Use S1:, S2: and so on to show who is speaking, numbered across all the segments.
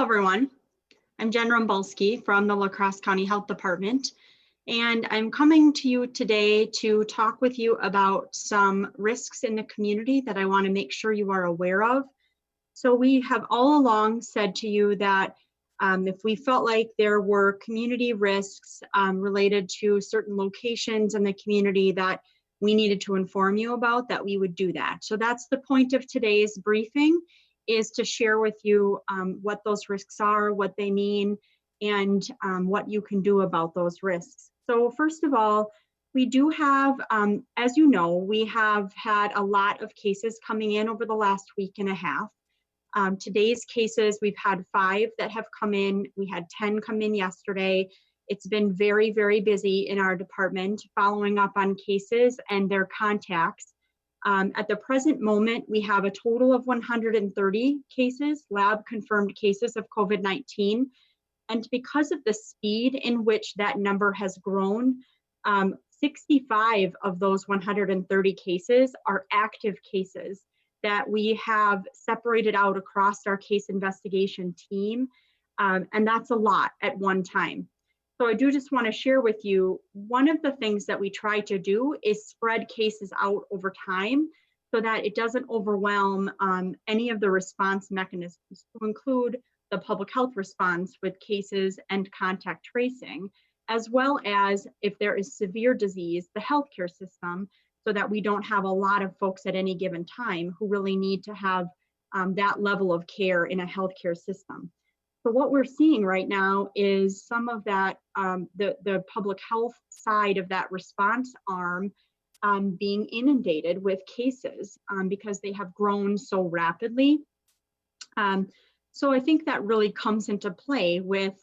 S1: everyone. I'm Jen Rombalski from the Crosse County Health Department, and I'm coming to you today to talk with you about some risks in the community that I want to make sure you are aware of. So we have all along said to you that if we felt like there were community risks related to certain locations in the community that we needed to inform you about, that we would do that. So that's the point of today's briefing, is to share with you what those risks are, what they mean, and what you can do about those risks. So first of all, we do have, as you know, we have had a lot of cases coming in over the last week and a half. Today's cases, we've had 5 that have come in. We had 10 come in yesterday. It's been very, very busy in our department following up on cases and their contacts. At the present moment, we have a total of 130 cases, lab confirmed cases of COVID-19. And because of the speed in which that number has grown, 65 of those 130 cases are active cases that we have separated out across our case investigation team. And that's a lot at one time. So I do just want to share with you, one of the things that we try to do is spread cases out over time so that it doesn't overwhelm any of the response mechanisms, to include the public health response with cases and contact tracing, as well as if there is severe disease, the healthcare system, so that we don't have a lot of folks at any given time who really need to have that level of care in a healthcare system. So what we're seeing right now is some of that, the public health side of that response arm being inundated with cases because they have grown so rapidly. So I think that really comes into play with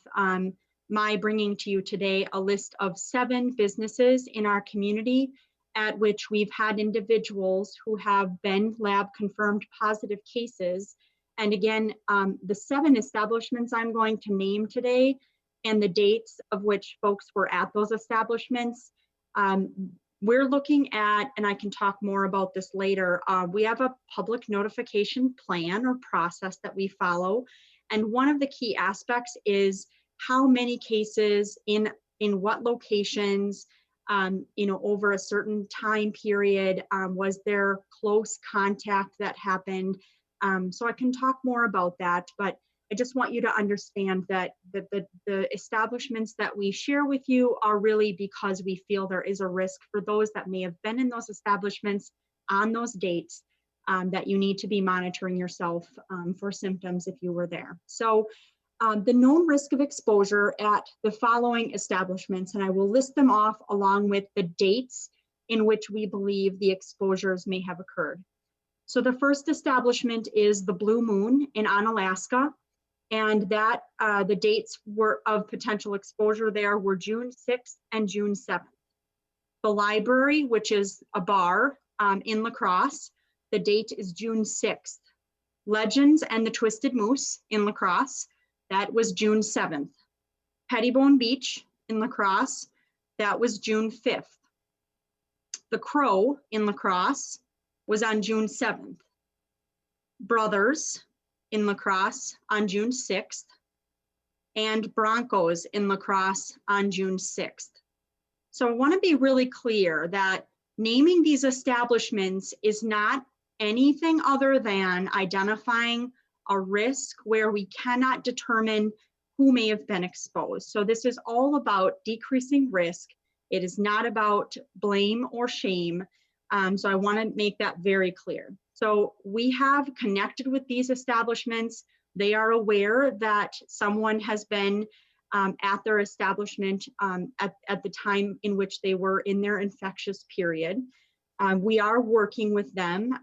S1: my bringing to you today a list of 7 businesses in our community at which we've had individuals who have been lab confirmed positive cases. And again, the 7 establishments I'm going to name today and the dates of which folks were at those establishments, we're looking at, and I can talk more about this later, we have a public notification plan or process that we follow. And one of the key aspects is how many cases in what locations, over a certain time period, was there close contact that happened. So I can talk more about that, but I just want you to understand that the establishments that we share with you are really because we feel there is a risk for those that may have been in those establishments on those dates, that you need to be monitoring yourself for symptoms if you were there. So the known risk of exposure at the following establishments, and I will list them off along with the dates in which we believe the exposures may have occurred. So the first establishment is the Blue Moon in Onalaska, and that the dates of potential exposure there were June 6th and June 7th. The library, which is a bar in La Crosse, the date is June 6th. Legends and the Twisted Moose in La Crosse, that was June 7th. Pettibone Beach in La Crosse, that was June 5th. The Crow in La Crosse was on June 7th. Brothers in La Crosse on June 6th, and Broncos in La Crosse on June 6th. So I want to be really clear that naming these establishments is not anything other than identifying a risk where we cannot determine who may have been exposed. So this is all about decreasing risk. It is not about blame or shame. So I want to make that very clear. So we have connected with these establishments. They are aware that someone has been at their establishment at the time in which they were in their infectious period. We are working with them.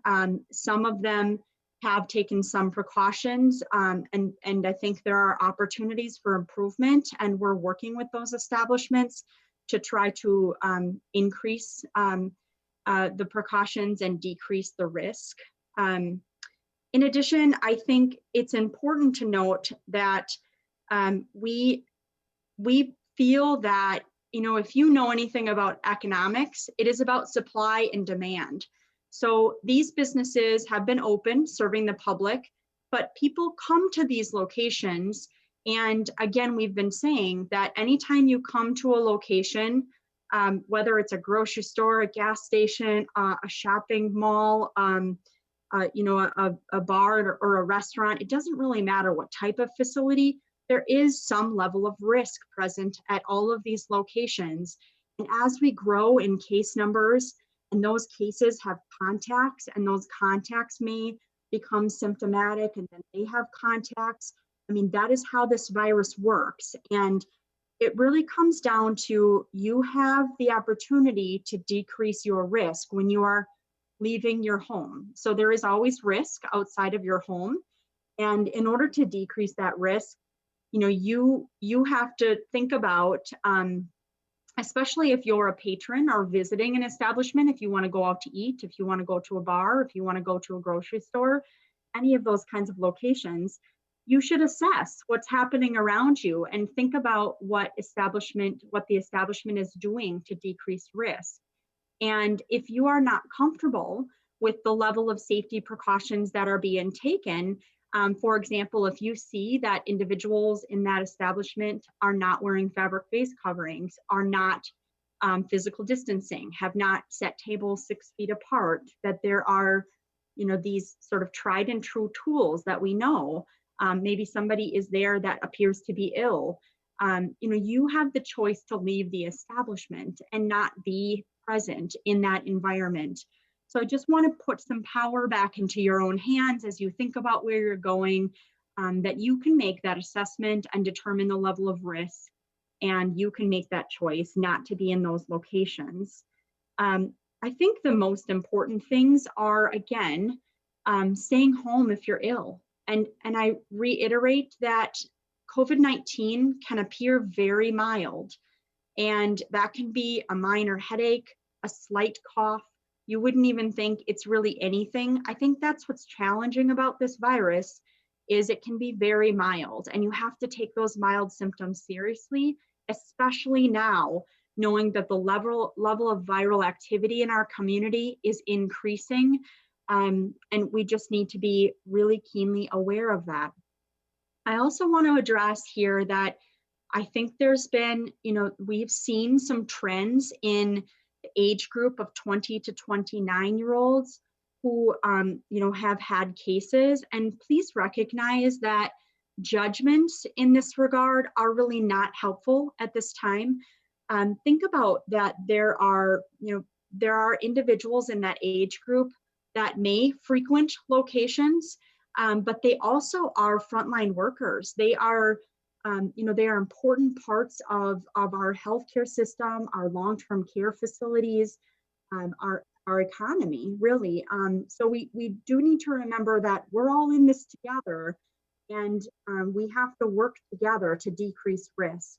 S1: Some of them have taken some precautions, and I think there are opportunities for improvement, and we're working with those establishments to try to increase the precautions and decrease the risk. In addition, I think it's important to note that we feel that, if you know anything about economics, it is about supply and demand. So these businesses have been open, serving the public. but people come to these locations. And again, we've been saying that anytime you come to a location, whether it's a grocery store, a gas station, a shopping mall, a bar or a restaurant, it doesn't really matter what type of facility, there is some level of risk present at all of these locations. And as we grow in case numbers, and those cases have contacts, and those contacts may become symptomatic, and then they have contacts. I mean, that is how this virus works. And it really comes down to, you have the opportunity to decrease your risk when you are leaving your home. So there is always risk outside of your home. And in order to decrease that risk, you have to think about, especially if you're a patron or visiting an establishment, if you want to go out to eat, if you want to go to a bar, if you want to go to a grocery store, any of those kinds of locations, you should assess what's happening around you and think about what the establishment is doing to decrease risk. And if you are not comfortable with the level of safety precautions that are being taken, for example, if you see that individuals in that establishment are not wearing fabric face coverings, are not physical distancing, have not set tables 6 feet apart, that there are, these sort of tried and true tools that we know, maybe somebody is there that appears to be ill, you have the choice to leave the establishment and not be present in that environment. So I just want to put some power back into your own hands as you think about where you're going, that you can make that assessment and determine the level of risk, and you can make that choice not to be in those locations. I think the most important things are, again, staying home if you're ill. And I reiterate that COVID-19 can appear very mild, and that can be a minor headache, a slight cough. You wouldn't even think it's really anything. I think that's what's challenging about this virus, is it can be very mild, and you have to take those mild symptoms seriously, especially now, knowing that the level of viral activity in our community is increasing. And we just need to be really keenly aware of that. I also want to address here that I think there's been, we've seen some trends in the age group of 20 to 29-year-olds who, have had cases. And please recognize that judgments in this regard are really not helpful at this time. Think about that there are individuals in that age group that may frequent locations, but they also are frontline workers. They are, they are important parts of our healthcare system, our long-term care facilities, our economy, really. So we do need to remember that we're all in this together, and we have to work together to decrease risk.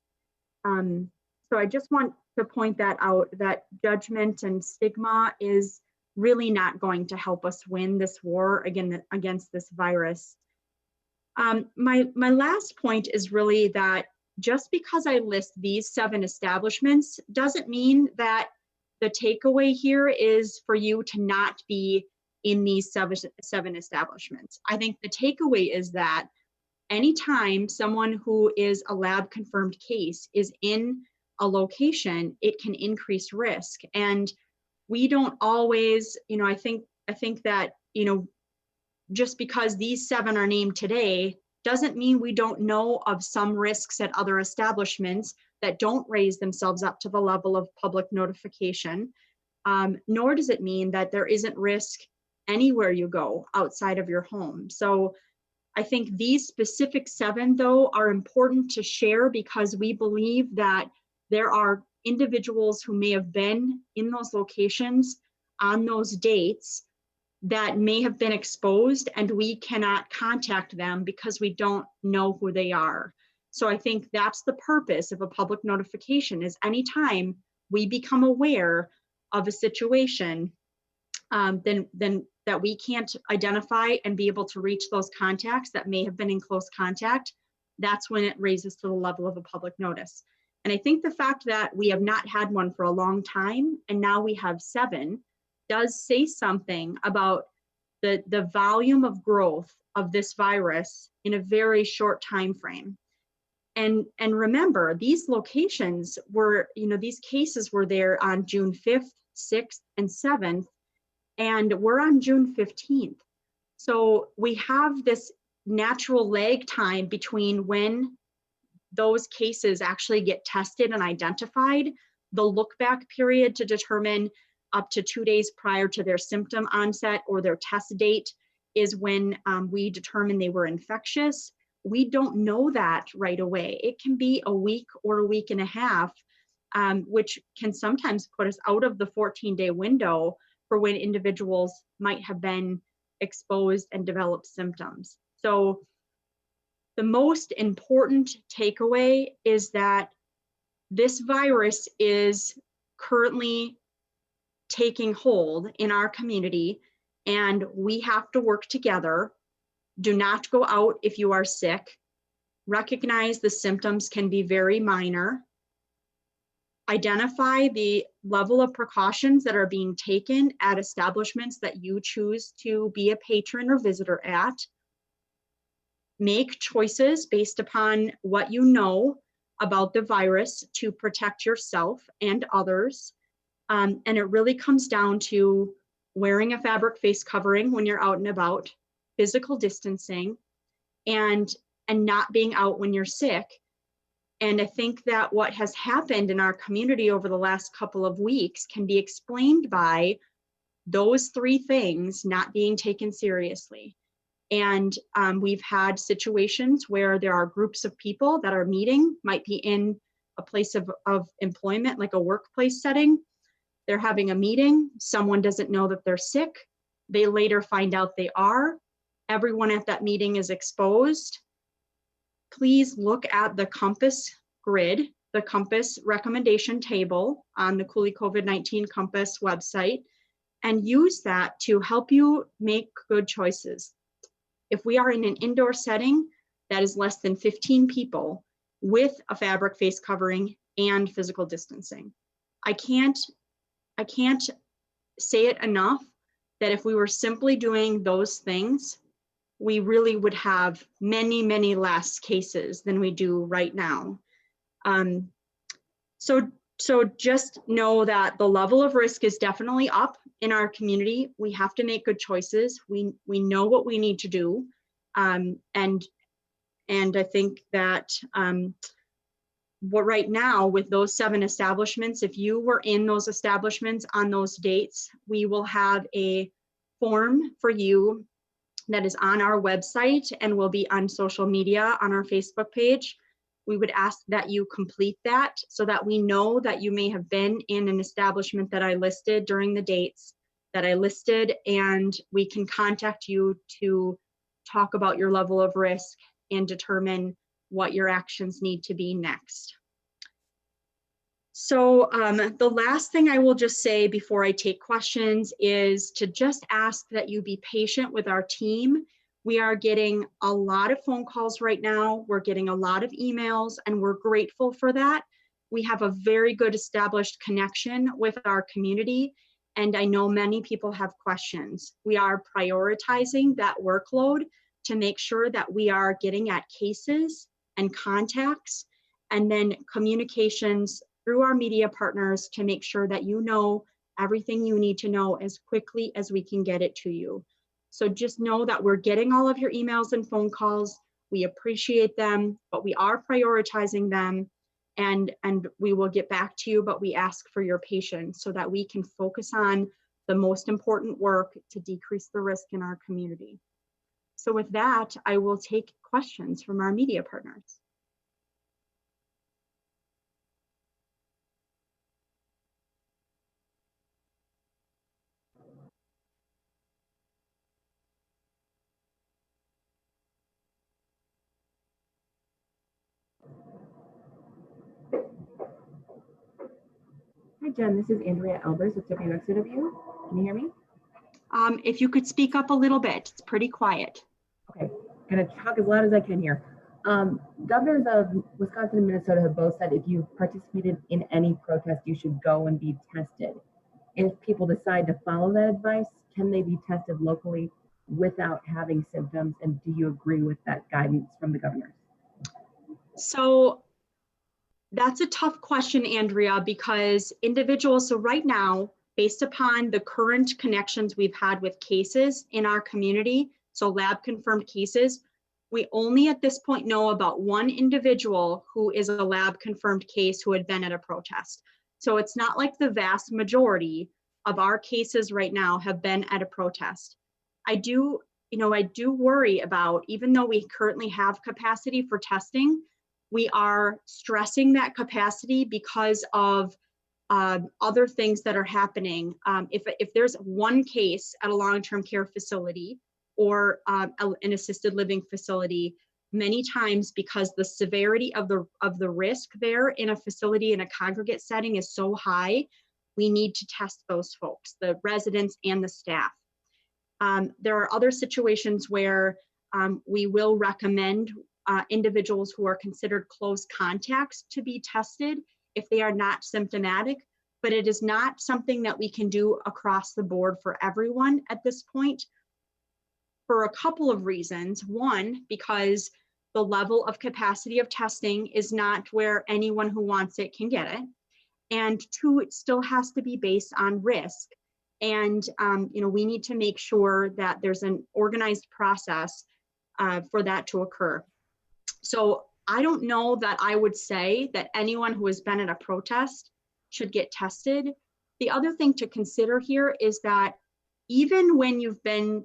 S1: So I just want to point that out, that judgment and stigma is really not going to help us win this war against this virus. My last point is really that just because I list these 7 establishments doesn't mean that the takeaway here is for you to not be in these seven establishments. I think the takeaway is that anytime someone who is a lab confirmed case is in a location, it can increase risk. And we don't always, I think that, just because these 7 are named today doesn't mean we don't know of some risks at other establishments that don't raise themselves up to the level of public notification, nor does it mean that there isn't risk anywhere you go outside of your home. So I think these specific 7, though, are important to share because we believe that there are individuals who may have been in those locations on those dates that may have been exposed, and we cannot contact them because we don't know who they are. So I think that's the purpose of a public notification, is anytime we become aware of a situation, then that we can't identify and be able to reach those contacts that may have been in close contact, that's when it raises to the level of a public notice. And I think the fact that we have not had one for a long time, and now we have 7, does say something about the volume of growth of this virus in a very short time frame. And remember, these locations were, these cases were there on June 5th, 6th, and 7th, and we're on June 15th. So we have this natural lag time between when those cases actually get tested and identified, the look back period to determine up to 2 days prior to their symptom onset or their test date is when we determine they were infectious. We don't know that right away. It can be a week or a week and a half, which can sometimes put us out of the 14-day window for when individuals might have been exposed and developed symptoms. So the most important takeaway is that this virus is currently taking hold in our community, and we have to work together. Do not go out if you are sick. Recognize the symptoms can be very minor. Identify the level of precautions that are being taken at establishments that you choose to be a patron or visitor at. Make choices based upon what you know about the virus to protect yourself and others. And it really comes down to wearing a fabric face covering when you're out and about, physical distancing, and not being out when you're sick. And I think that what has happened in our community over the last couple of weeks can be explained by those three things not being taken seriously. And we've had situations where there are groups of people that are meeting, might be in a place of employment, like a workplace setting. They're having a meeting, someone doesn't know that they're sick. They later find out they are. Everyone at that meeting is exposed. Please look at the Compass grid, the Compass recommendation table on the Cooley COVID-19 Compass website, and use that to help you make good choices. If we are in an indoor setting that is less than 15 people with a fabric face covering and physical distancing, I can't say it enough that if we were simply doing those things, we really would have many, many less cases than we do right now. So just know that the level of risk is definitely up in our community. We have to make good choices. We know what we need to do. And I think that what right now with those 7 establishments, if you were in those establishments on those dates, we will have a form for you that is on our website and will be on social media on our Facebook page. We would ask that you complete that so that we know that you may have been in an establishment that I listed during the dates that I listed, and we can contact you to talk about your level of risk and determine what your actions need to be next. So the last thing I will just say before I take questions is to just ask that you be patient with our team. We are getting a lot of phone calls right now. We're getting a lot of emails, and we're grateful for that. We have a very good established connection with our community, and I know many people have questions. We are prioritizing that workload to make sure that we are getting at cases and contacts, and then communications through our media partners to make sure that you know everything you need to know as quickly as we can get it to you. So just know that we're getting all of your emails and phone calls. We appreciate them, but we are prioritizing them, and we will get back to you, but we ask for your patience so that we can focus on the most important work to decrease the risk in our community. So with that, I will take questions from our media partners.
S2: Hi, Jen. This is Andrea Albers with WXOW. Can you hear me?
S1: If you could speak up a little bit, it's pretty quiet.
S2: Okay, I'm going to talk as loud as I can here. Governors of Wisconsin and Minnesota have both said if you participated in any protest, you should go and be tested. If people decide to follow that advice, can they be tested locally without having symptoms? And do you agree with that guidance from the governor?
S1: So that's a tough question, Andrea, because individuals, so right now, based upon the current connections we've had with cases in our community, so lab confirmed cases, we only at this point know about one individual who is a lab confirmed case who had been at a protest. So it's not like the vast majority of our cases right now have been at a protest. I do worry about, even though we currently have capacity for testing, we are stressing that capacity because of other things that are happening. If there's one case at a long-term care facility or an assisted living facility, many times because the severity of the risk there in a facility in a congregate setting is so high, we need to test those folks, the residents and the staff. There are other situations where we will recommend individuals who are considered close contacts to be tested if they are not symptomatic, but it is not something that we can do across the board for everyone at this point for a couple of reasons. One, because the level of capacity of testing is not where anyone who wants it can get it. And two, it still has to be based on risk. And we need to make sure that there's an organized process for that to occur. So I don't know that I would say that anyone who has been at a protest should get tested. The other thing to consider here is that even when you've been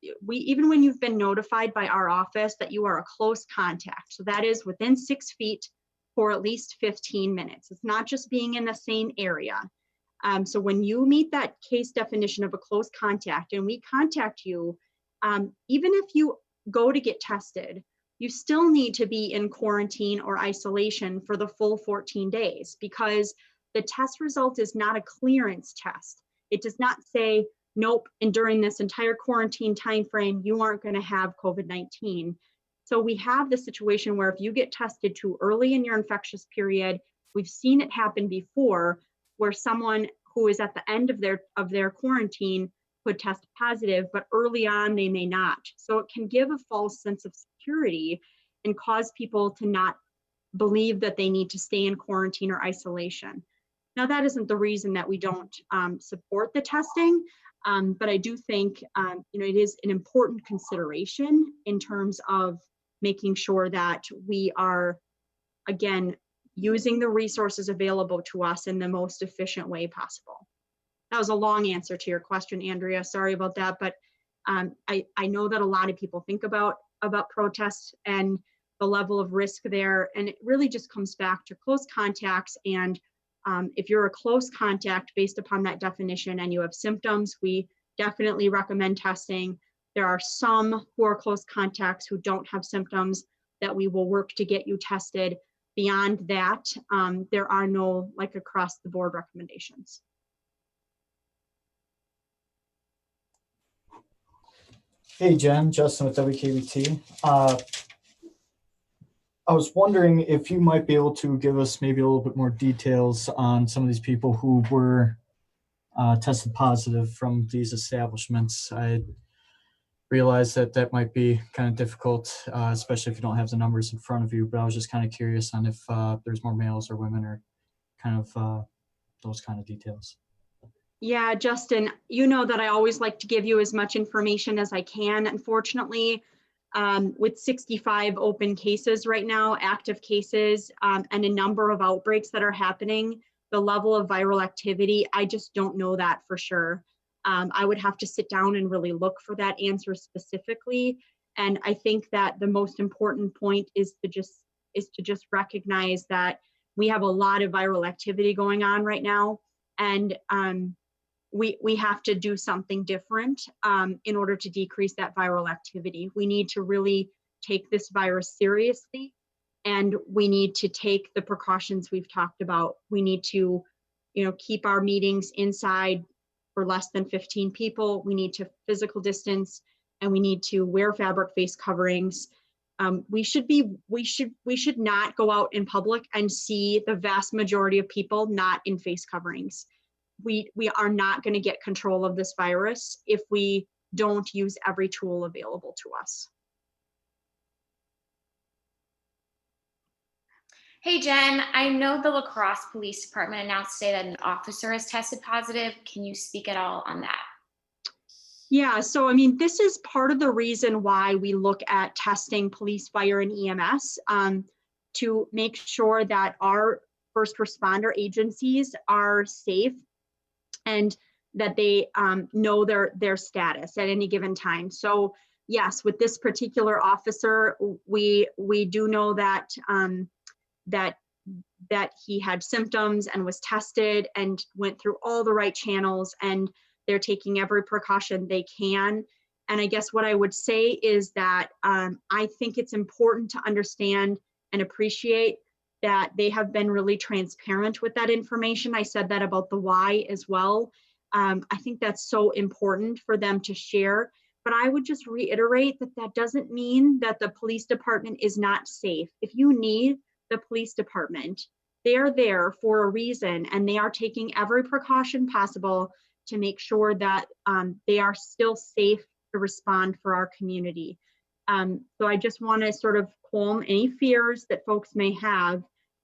S1: notified by our office that you are a close contact, so that is within 6 feet for at least 15 minutes. It's not just being in the same area. So when you meet that case definition of a close contact and we contact you, even if you go to get tested, you still need to be in quarantine or isolation for the full 14 days because the test result is not a clearance test. It does not say, nope, and during this entire quarantine timeframe, you aren't going to have COVID-19. So we have the situation where if you get tested too early in your infectious period, we've seen it happen before where someone who is at the end of their quarantine could test positive, but early on they may not. So it can give a false sense of security and cause people to not believe that they need to stay in quarantine or isolation. Now, that isn't the reason that we don't support the testing, but I do think it is an important consideration in terms of making sure that we are, again, using the resources available to us in the most efficient way possible. That was a long answer to your question, Andrea. Sorry about that, but I know that a lot of people think about protests and the level of risk there, and it really just comes back to close contacts. And if you're a close contact based upon that definition and you have symptoms, we definitely recommend testing. There are some who are close contacts who don't have symptoms that we will work to get you tested. Beyond that, there are no across the board recommendations.
S3: Hey Jen, Justin with WKBT. I was wondering if you might be able to give us maybe a little bit more details on some of these people who were tested positive from these establishments. I realize that might be kind of difficult, especially if you don't have the numbers in front of you, but I was just kind of curious on if there's more males or women or kind of those kind of details.
S1: Yeah, Justin, you know that I always like to give you as much information as I can. Unfortunately, with 65 open cases right now, active cases, and a number of outbreaks that are happening, the level of viral activity, I just don't know that for sure. I would have to sit down and really look for that answer specifically. And I think that the most important point is to just recognize that we have a lot of viral activity going on right now. And we have to do something different in order to decrease that viral activity. We need to really take this virus seriously, and we need to take the precautions we've talked about. We need to, keep our meetings inside for less than 15 people. We need to physical distance, and we need to wear fabric face coverings. We should not go out in public and see the vast majority of people not in face coverings. We are not going to get control of this virus if we don't use every tool available to us.
S4: Hey Jen, I know the La Crosse Police Department announced today that an officer has tested positive. Can you speak at all on that?
S1: Yeah, so I mean, this is part of the reason why we look at testing police, fire, and EMS to make sure that our first responder agencies are safe and that they know their status at any given time. So yes, with this particular officer, we do know that that he had symptoms and was tested and went through all the right channels, and they're taking every precaution they can. And I guess what I would say is that I think it's important to understand and appreciate that they have been really transparent with that information. I said that about the why as well. I think that's so important for them to share. But I would just reiterate that that doesn't mean that the police department is not safe. If you need the police department, they're there for a reason, and they are taking every precaution possible to make sure that they are still safe to respond for our community. So I just want to sort of calm any fears that folks may have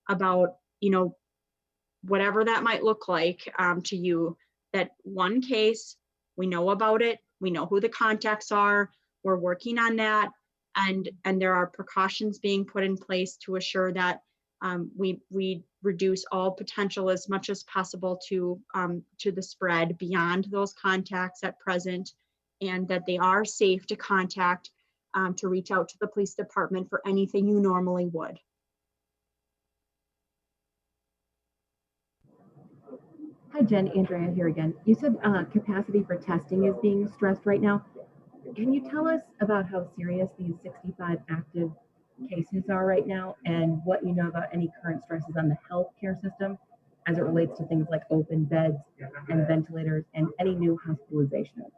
S1: about, you know, whatever that might look like to you. That one case, we know about it, we know who the contacts are, we're working on that, and there are precautions being put in place to assure that we reduce all potential as much as possible to the spread beyond those contacts at present, and that they are safe to contact to reach out to the police department for anything you normally would.
S2: Hi, Jen, Andrea here again. You said capacity for testing is being stressed right now. Can you tell us about how serious these 65 active cases are right now, and what you know about any current stresses on the healthcare system as it relates to things like open beds and ventilators and any new hospitalizations?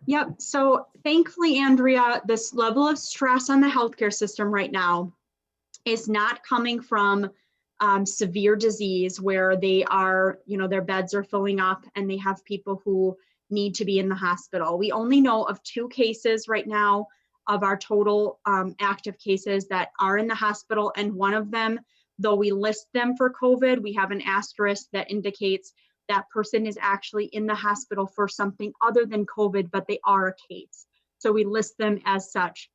S1: Yep, so thankfully, Andrea, this level of stress on the healthcare system right now is not coming from severe disease where they are, you know, their beds are filling up and they have people who need to be in the hospital. We only know of 2 cases right now of our total active cases that are in the hospital, and one of them, though we list them for COVID, we have an asterisk that indicates that person is actually in the hospital for something other than COVID, but they are a case. So we list them as such.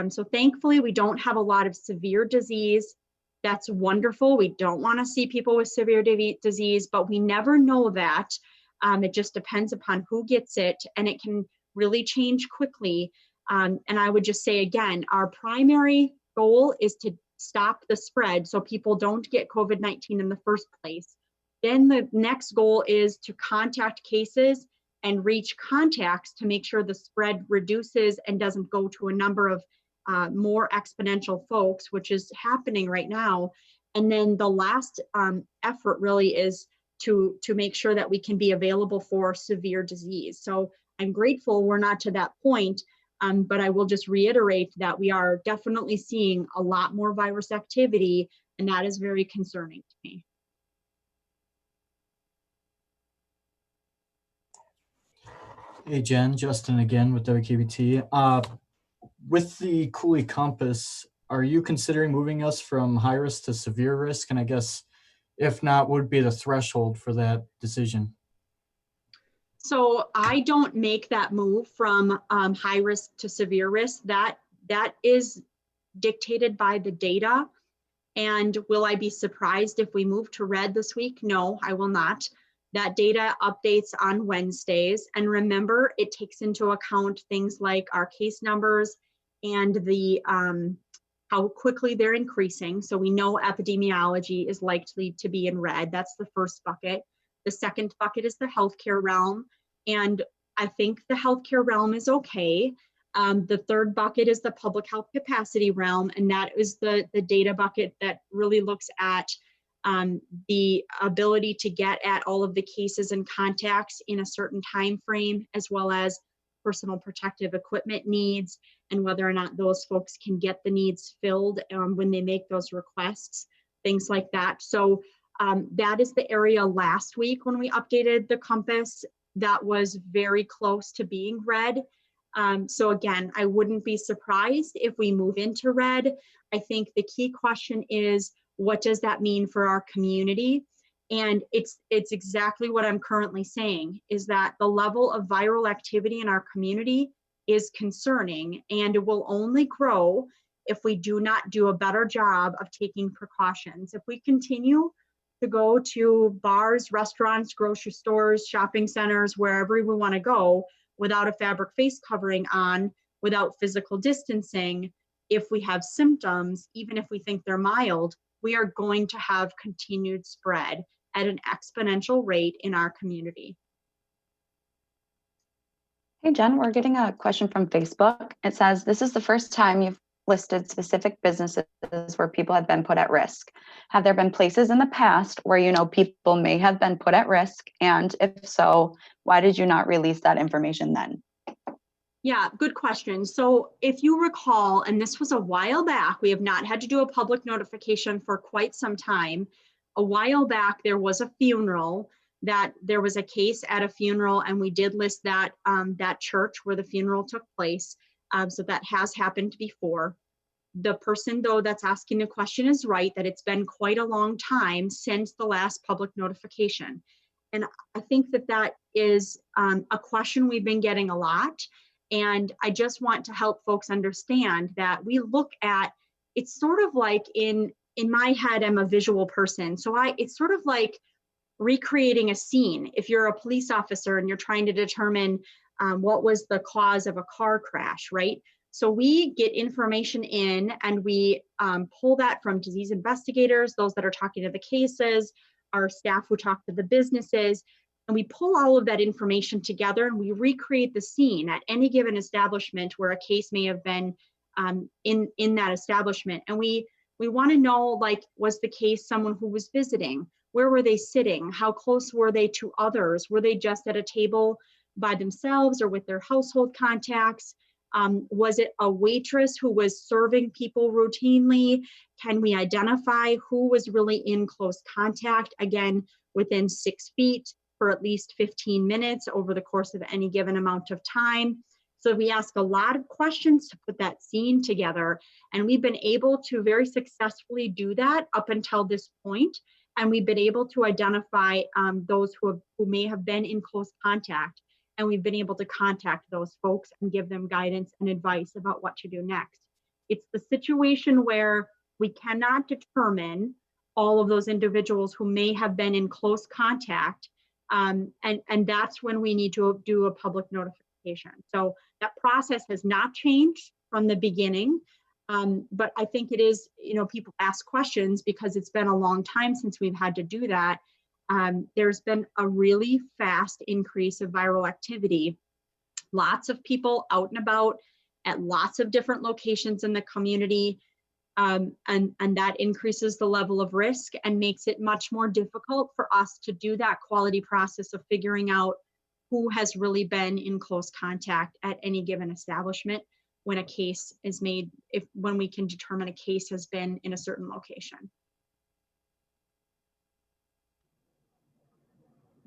S1: So thankfully, we don't have a lot of severe disease. That's wonderful. We don't want to see people with severe disease, but we never know that. It just depends upon who gets it, and it can really change quickly. And I would just say again, our primary goal is to stop the spread so people don't get COVID-19 in the first place. Then the next goal is to contact cases and reach contacts to make sure the spread reduces and doesn't go to a number of more exponential folks, which is happening right now. And then the last effort really is to make sure that we can be available for severe disease. So I'm grateful we're not to that point, but I will just reiterate that we are definitely seeing a lot more virus activity, and that is very concerning to me.
S3: Hey Jen, Justin again with WKBT. With the Cooley Compass, are you considering moving us from high risk to severe risk? And I guess if not, what would be the threshold for that decision?
S1: So I don't make that move from high risk to severe risk. That is dictated by the data. And will I be surprised if we move to red this week? No, I will not. That data updates on Wednesdays. And remember, it takes into account things like our case numbers and the how quickly they're increasing. So we know epidemiology is likely to be in red. That's the first bucket. The second bucket is the healthcare realm. And I think the healthcare realm is okay. The third bucket is the public health capacity realm, and that is the data bucket that really looks at the ability to get at all of the cases and contacts in a certain time frame, as well as personal protective equipment needs and whether or not those folks can get the needs filled when they make those requests, things like that. So that is the area last week when we updated the Compass. that was very close to being red. So again, I wouldn't be surprised if we move into red. I think the key question is, what does that mean for our community? And it's exactly what I'm currently saying, is that the level of viral activity in our community is concerning, and it will only grow if we do not do a better job of taking precautions. If we continue to go to bars, restaurants, grocery stores, shopping centers, wherever we want to go, without a fabric face covering on, without physical distancing, if we have symptoms, even if we think they're mild, we are going to have continued spread at an exponential rate in our community.
S5: Hey, Jen, we're getting a question from Facebook. It says, this is the first time you've listed specific businesses where people have been put at risk. Have there been places in the past where you know people may have been put at risk? And if so, why did you not release that information then?
S1: Yeah, good question. So if you recall, and this was a while back, we have not had to do a public notification for quite some time. A while back, there was a funeral, that there was a case at a funeral, and we did list that, that church where the funeral took place. So that has happened before. The person, though, that's asking the question is right, that it's been quite a long time since the last public notification. And I think that that is a question we've been getting a lot. And I just want to help folks understand that we look at, it's sort of like in my head, I'm a visual person. So it's sort of like recreating a scene. If you're a police officer and you're trying to determine what was the cause of a car crash, right? So we get information in, and we pull that from disease investigators, those that are talking to the cases, our staff who talk to the businesses, and we pull all of that information together and we recreate the scene at any given establishment where a case may have been in that establishment. And we want to know, like, was the case someone who was visiting? Where were they sitting? How close were they to others? Were they just at a table by themselves or with their household contacts? Was it a waitress who was serving people routinely? Can we identify who was really in close contact, again, within 6 feet for at least 15 minutes over the course of any given amount of time? So we ask a lot of questions to put that scene together, and we've been able to very successfully do that up until this point. And we've been able to identify those who may have been in close contact, and we've been able to contact those folks and give them guidance and advice about what to do next. It's the situation where we cannot determine all of those individuals who may have been in close contact, and that's when we need to do a public notification. So that process has not changed from the beginning. But I think it is, people ask questions because it's been a long time since we've had to do that. There's been a really fast increase of viral activity. Lots of people out and about at lots of different locations in the community. And that increases the level of risk and makes it much more difficult for us to do that quality process of figuring out who has really been in close contact at any given establishment when a case is made, when we can determine a case has been in a certain location.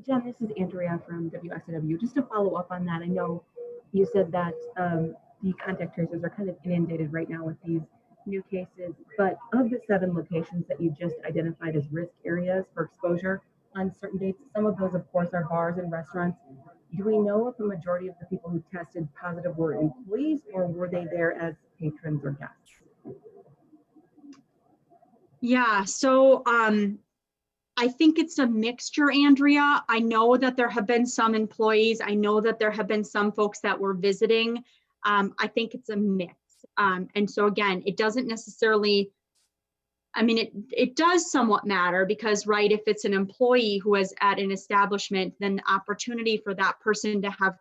S2: Jen, this is Andrea from WSW. Just to follow up on that, I know you said that the contact tracers are kind of inundated right now with these new cases, but of the 7 locations that you just identified as risk areas for exposure on certain dates, some of those, of course, are bars and restaurants. Do we know if the majority of the people who tested positive were employees, or were they there as patrons or guests?
S1: Yeah, so I think it's a mixture, Andrea. I know that there have been some employees. I know that there have been some folks that were visiting. I think it's a mix. And so again, it doesn't necessarily, it does somewhat matter because, right, if it's an employee who is at an establishment, then the opportunity for that person to have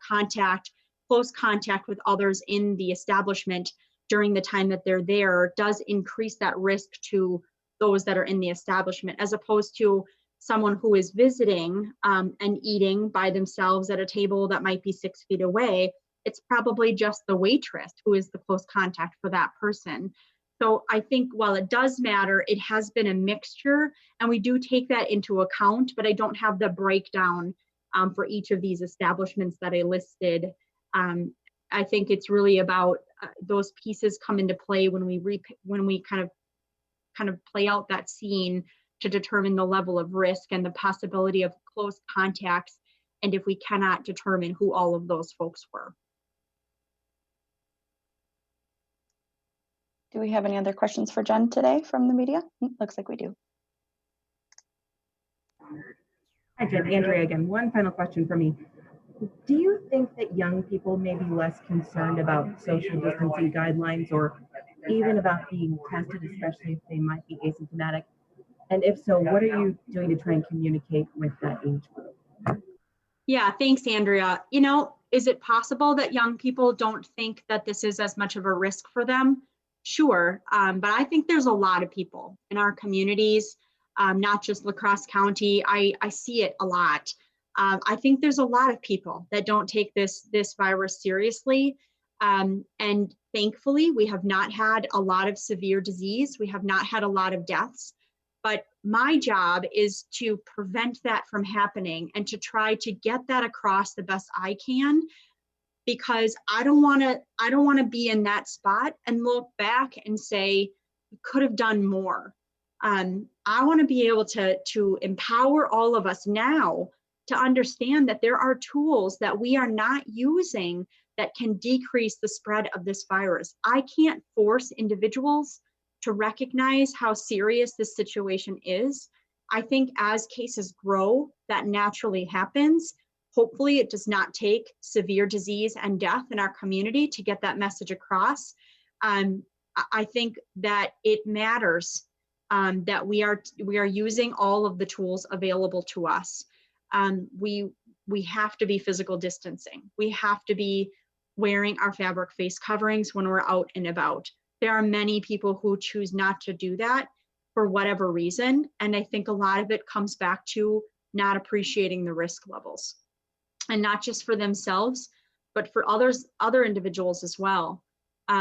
S1: close contact with others in the establishment during the time that they're there does increase that risk to those that are in the establishment, as opposed to someone who is visiting and eating by themselves at a table that might be 6 feet away. It's probably just the waitress who is the close contact for that person. So I think while it does matter, it has been a mixture, and we do take that into account, but I don't have the breakdown for each of these establishments that I listed. I think it's really about those pieces come into play when we kind of play out that scene to determine the level of risk and the possibility of close contacts, and if we cannot determine who all of those folks were.
S5: Do we have any other questions for Jen today from the media? Looks like we do.
S2: Hi, Jen. Andrea again. One final question for me. Do you think that young people may be less concerned about social distancing guidelines or even about being tested, especially if they might be asymptomatic? And if so, what are you doing to try and communicate with that age group?
S1: Yeah, thanks, Andrea. You know, is it possible that young people don't think that this is as much of a risk for them? Sure, but I think there's a lot of people in our communities, not just La Crosse County. I see it a lot. I think there's a lot of people that don't take this virus seriously. And thankfully, we have not had a lot of severe disease. We have not had a lot of deaths. But my job is to prevent that from happening and to try to get that across the best I can, because I don't want to be in that spot and look back and say, we could have done more. I want to be able to empower all of us now to understand that there are tools that we are not using that can decrease the spread of this virus. I can't force individuals to recognize how serious this situation is. I think as cases grow, that naturally happens. Hopefully it does not take severe disease and death in our community to get that message across. I think that it matters that we are using all of the tools available to us. We have to be physical distancing. We have to be wearing our fabric face coverings when we're out and about. There are many people who choose not to do that for whatever reason. And I think a lot of it comes back to not appreciating the risk levels, and not just for themselves, but for other individuals as well.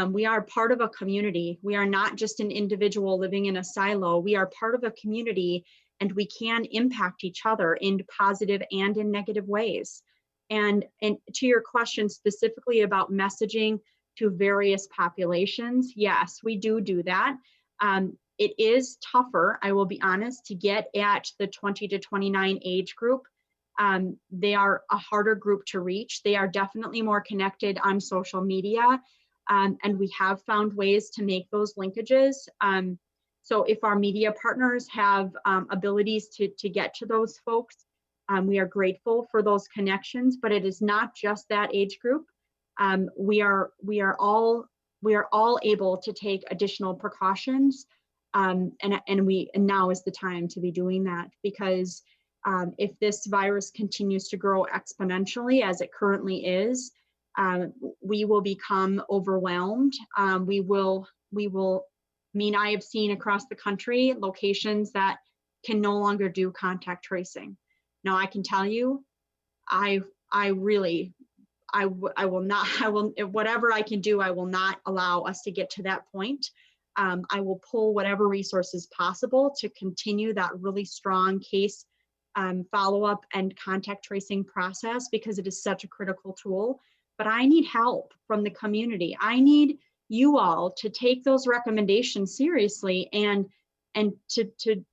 S1: We are part of a community. We are not just an individual living in a silo. We are part of a community, and we can impact each other in positive and in negative ways. And to your question specifically about messaging to various populations, yes, we do that. It is tougher, I will be honest, to get at the 20 to 29 age group. They are a harder group to reach. They are definitely more connected on social media, and we have found ways to make those linkages. So if our media partners have abilities to get to those folks, we are grateful for those connections, but it is not just that age group. We are all able to take additional precautions, and now is the time to be doing that, because if this virus continues to grow exponentially as it currently is, we will become overwhelmed. I have seen across the country locations that can no longer do contact tracing. Now I can tell you, I will not, whatever I can do, I will not allow us to get to that point. I will pull whatever resources possible to continue that really strong case follow-up and contact tracing process, because it is such a critical tool. But I need help from the community. I need you all to take those recommendations seriously and to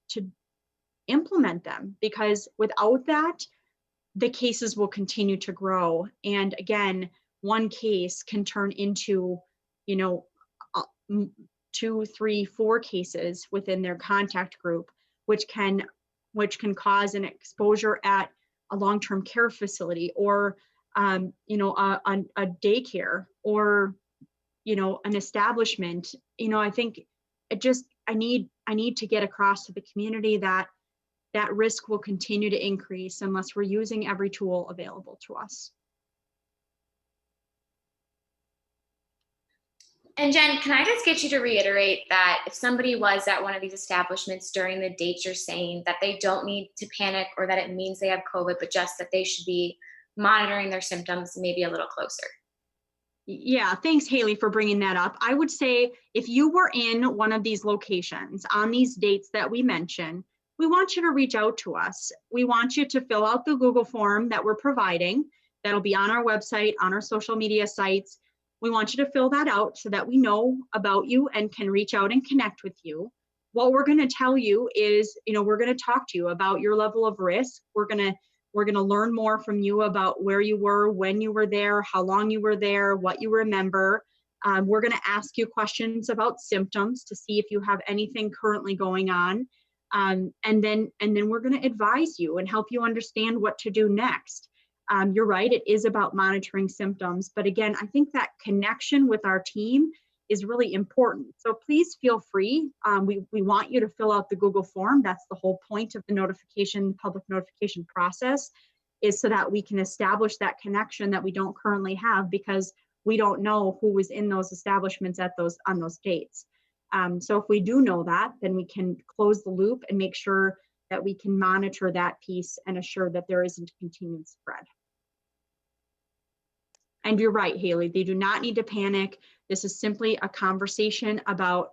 S1: implement them, because without that, the cases will continue to grow. And again, one case can turn into, 2, 3, 4 cases within their contact group, which can cause an exposure at a long-term care facility, or a daycare, or an establishment. I think I need to get across to the community that risk will continue to increase unless we're using every tool available to us.
S4: And Jen, can I just get you to reiterate that if somebody was at one of these establishments during the dates you're saying, that they don't need to panic or that it means they have COVID, but just that they should be monitoring their symptoms maybe a little closer?
S1: Yeah, thanks, Haley, for bringing that up. I would say if you were in one of these locations on these dates that we mentioned, we want you to reach out to us. We want you to fill out the Google form that we're providing. That'll be on our website, on our social media sites. We want you to fill that out so that we know about you and can reach out and connect with you. What we're going to tell you is, we're going to talk to you about your level of risk. We're going to learn more from you about where you were, when you were there, how long you were there, what you remember. We're going to ask you questions about symptoms to see if you have anything currently going on. And then we're going to advise you and help you understand what to do next. You're right, it is about monitoring symptoms. But again, I think that connection with our team is really important. So please feel free. We want you to fill out the Google form. That's the whole point of the public notification process, is so that we can establish that connection that we don't currently have, because we don't know who was in those establishments on those dates. So if we do know that, then we can close the loop and make sure that we can monitor that piece and assure that there isn't continued spread. And you're right, Haley, they do not need to panic. This is simply a conversation about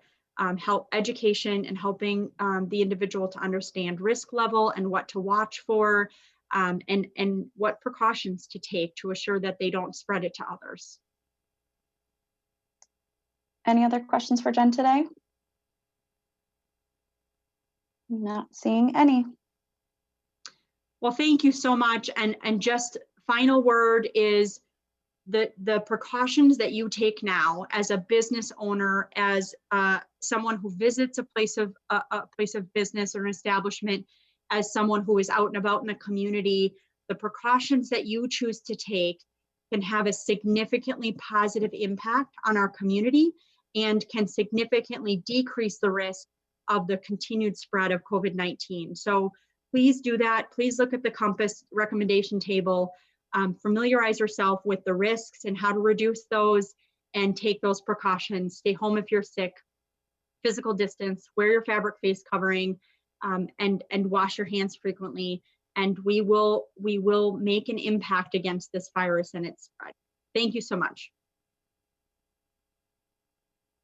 S1: help education and helping the individual to understand risk level and what to watch for, and what precautions to take to assure that they don't spread it to others.
S5: Any other questions for Jen today? Not seeing any.
S1: Well, thank you so much. And just final word is the precautions that you take now as a business owner, as someone who visits a place of business or an establishment, as someone who is out and about in the community, the precautions that you choose to take can have a significantly positive impact on our community and can significantly decrease the risk of the continued spread of COVID-19. So please do that. Please look at the COMPASS recommendation table. Familiarize yourself with the risks and how to reduce those, and take those precautions. Stay home if you're sick, physical distance, wear your fabric face covering, and wash your hands frequently. And we will make an impact against this virus and its spread. Thank you so much.